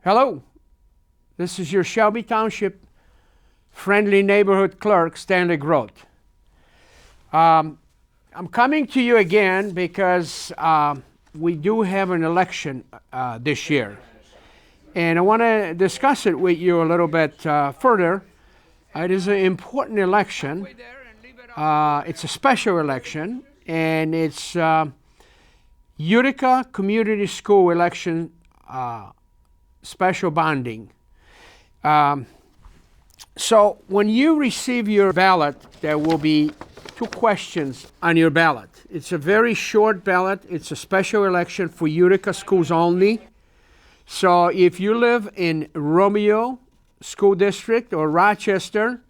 Hello, this is your Shelby Township friendly neighborhood clerk, Stanley Grot. I'm coming to you again because we do have an election this year. And I want to discuss it with you a little bit further. It is an important election. It's a special election, and it's Utica Community School election special bonding. So when you receive your ballot, there will be 2 questions on your ballot. It's a very short ballot. It's a special election for Utica schools only. So if you live in Romeo School District or Rochester,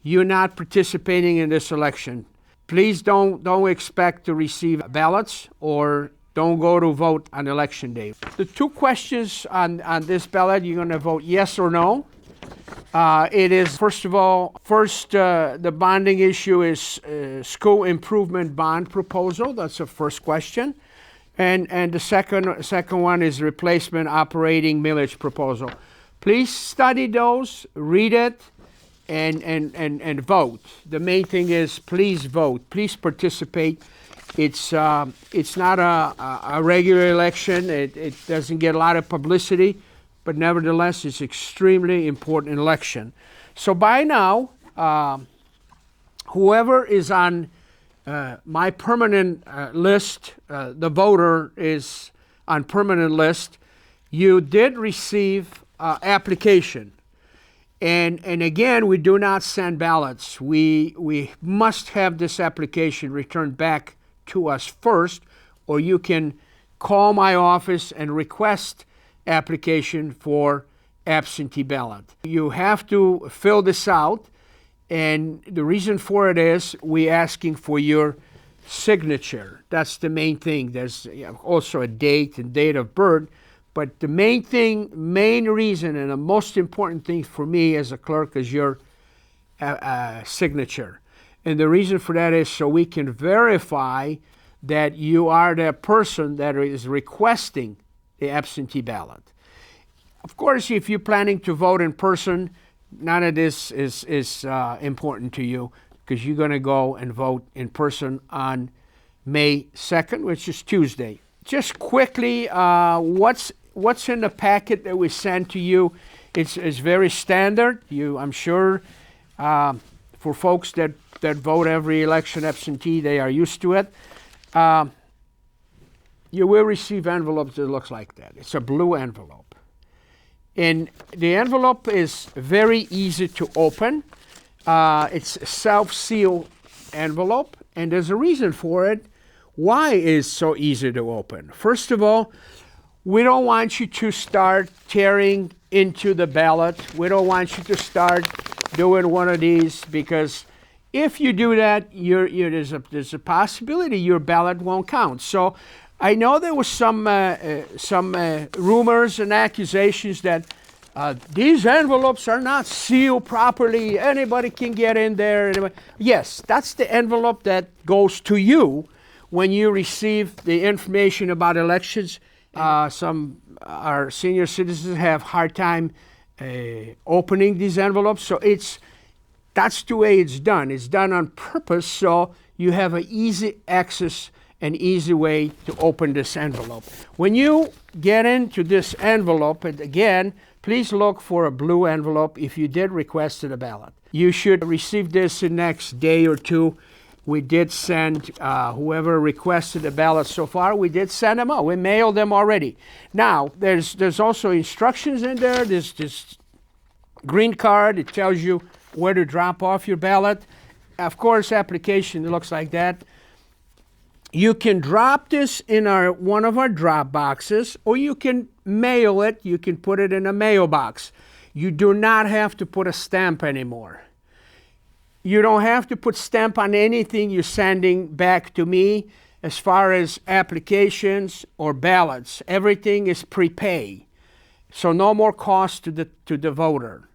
you're not participating in this election. Please don't expect to receive ballots or don't go to vote on election day. The 2 questions on this ballot, you're going to vote yes or no. It is, first of all, the bonding issue is school improvement bond proposal. That's the first question. And the second one is replacement operating millage proposal. Please study those, read it, and vote. The main thing is please vote. Please participate. It's not a regular election. It doesn't get a lot of publicity, but nevertheless, it's extremely important election. So by now, whoever is on my permanent list, the voter is on permanent list, you did receive application. And again, we do not send ballots. We must have this application returned back to us first, or you can call my office and request application for absentee ballot. You have to fill this out, and the reason for it is we asking for your signature. That's the main thing. There's also a date and date of birth, but the main reason and the most important thing for me as a clerk is your signature. And the reason for that is so we can verify that you are the person that is requesting the absentee ballot. Of course, if you're planning to vote in person, none of this is important to you because you're going to go and vote in person on May 2nd, which is Tuesday. Just quickly, what's in the packet that we sent to you? It's very standard. I'm sure for folks that vote every election absentee, they are used to it. You will receive envelopes that looks like that. It's a blue envelope. And the envelope is very easy to open. It's a self-seal envelope, and there's a reason for it. Why is so easy to open? First of all, we don't want you to start tearing into the ballot. We don't want you to start doing one of these, because if you do that, there's a possibility your ballot won't count. So I know there was some rumors and accusations that these envelopes are not sealed properly. Anybody can get in there. Yes, that's the envelope that goes to you when you receive the information about elections. Some our senior citizens have hard time opening these envelopes, so that's the way it's done. It's done on purpose, so you have an easy access, an easy way to open this envelope. When you get into this envelope, and again, please look for a blue envelope if you did request a ballot. You should receive this the next day or 2. We did send whoever requested a ballot so far, we did send them out. We mailed them already. Now, there's also instructions in there. There's this green card. It tells you where to drop off your ballot. Of course, application looks like that. You can drop this in one of our drop boxes, or you can mail it. You can put it in a mailbox. You do not have to put a stamp anymore. You don't have to put stamp on anything you're sending back to me as far as applications or ballots. Everything is prepay. So no more cost to the voter.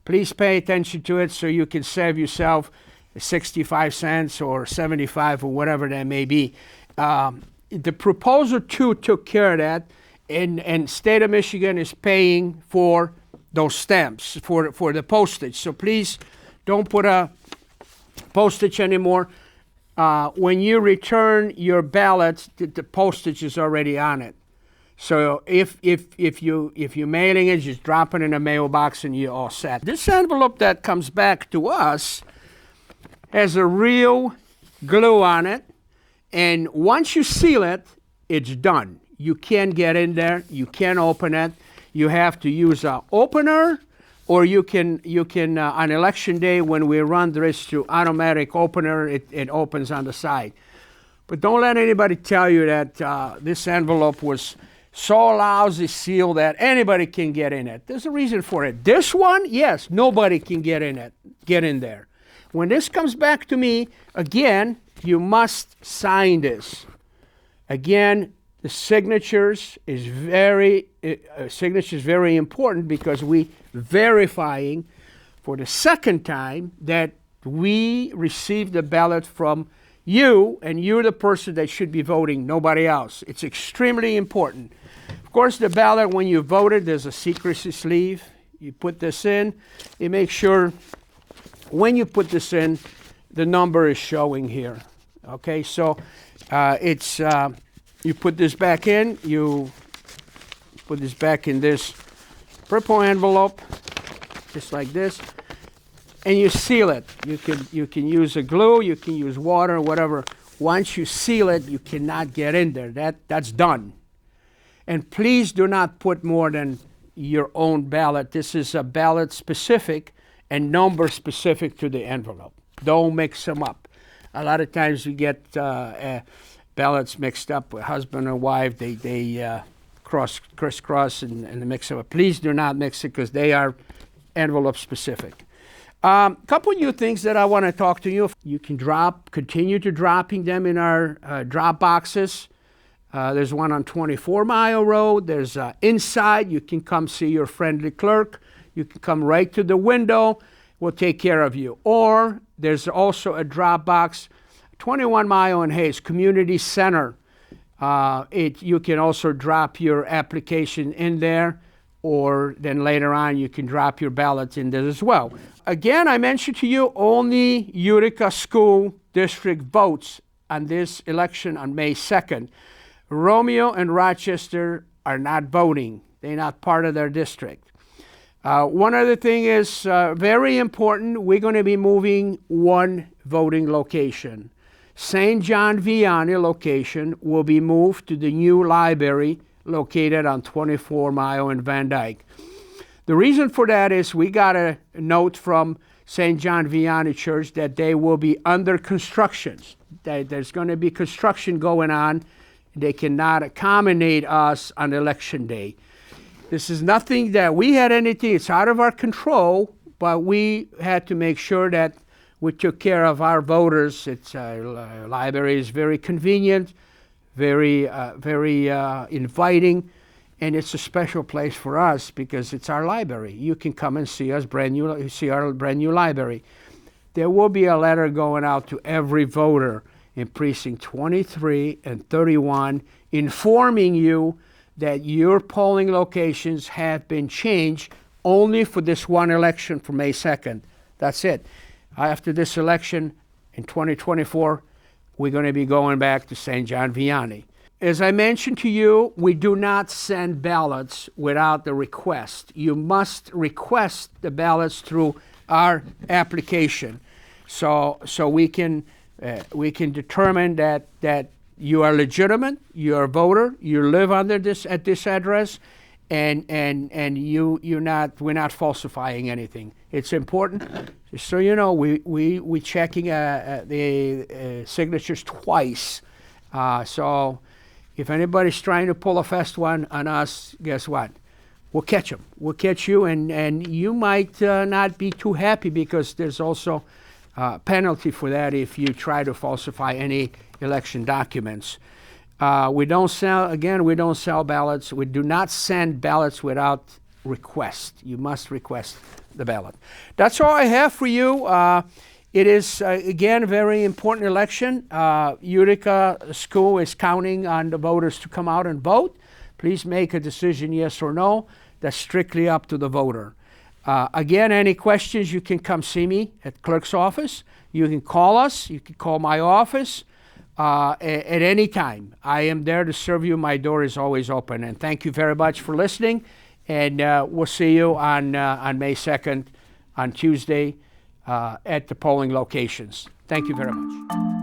Please pay attention to it so you can save yourself 65 cents or 75 or whatever that may be. The proposal 2 took care of that, and state of Michigan is paying for those stamps, for the postage. So please don't put a postage anymore. When you return your ballot, the postage is already on it. So if you're mailing it, just drop it in a mailbox and you're all set. This envelope that comes back to us has a real glue on it, and once you seal it, it's done. You can't get in there. You can't open it. You have to use an opener, or you can on election day when we run this through automatic opener, it opens on the side. But don't let anybody tell you that this envelope was so lousy sealed that anybody can get in it. There's a reason for it. This one, yes, nobody can get in there. When this comes back to me, again, you must sign this. Again, the signatures is very important because we verifying for the second time that we received the ballot from you, and you're the person that should be voting, nobody else. It's extremely important. Of course, the ballot, when you voted, there's a secrecy sleeve. You put this in. You make sure when you put this in, the number is showing here. Okay, so you put this back in. You put this back in this purple envelope, just like this, and you seal it. You can use a glue, you can use water, whatever. Once you seal it, you cannot get in there. That's done. And please do not put more than your own ballot. This is a ballot specific and number specific to the envelope. Don't mix them up. A lot of times we get ballots mixed up with husband and wife. They crisscross and mix them up. Please do not mix it because they are envelope specific. Couple new things that I want to talk to you. You can continue to dropping them in our drop boxes. There's one on 24 Mile Road. There's inside. You can come see your friendly clerk. You can come right to the window. We'll take care of you. Or there's also a drop box, 21 Mile and Hayes Community Center. You can also drop your application in there, or then later on you can drop your ballots in there as well. Again, I mentioned to you only Utica School District votes on this election on May 2nd. Romeo and Rochester are not voting. They're not part of their district. One other thing is very important. We're going to be moving one voting location. St. John Vianney location will be moved to the new library located on 24 Mile in Van Dyke. The reason for that is we got a note from St. John Vianney Church that they will be under construction. That there's going to be construction going on. They cannot accommodate us on election day. This is nothing that we had anything, it's out of our control, but we had to make sure that we took care of our voters. It's library is very convenient, very inviting, and it's a special place for us because it's our library. You can come and see us see our brand new library. There will be a letter going out to every voter in precinct 23 and 31 informing you that your polling locations have been changed only for this one election for May 2nd. That's it. After this election in 2024, we're going to be going back to St. John Vianney. As I mentioned to you, we do not send ballots without the request. You must request the ballots through our application, so we can determine that you are legitimate, you're a voter, you live at this address, and we're not falsifying anything. It's important, just so you know. We checking the signatures twice. So if anybody's trying to pull a fast one on us, guess what? We'll catch them. We'll catch you, and you might not be too happy because there's also penalty for that if you try to falsify any election documents. We don't sell ballots. We do not send ballots without request. You must request the ballot. That's all I have for you. It is, again, a very important election. Utica School is counting on the voters to come out and vote. please make a decision yes or no. That's strictly up to the voter. Again, any questions, you can come see me at Clerk's office. You can call us. You can call my office at any time. I am there to serve you. My door is always open. And thank you very much for listening. And we'll see you on May 2nd on Tuesday at the polling locations. Thank you very much.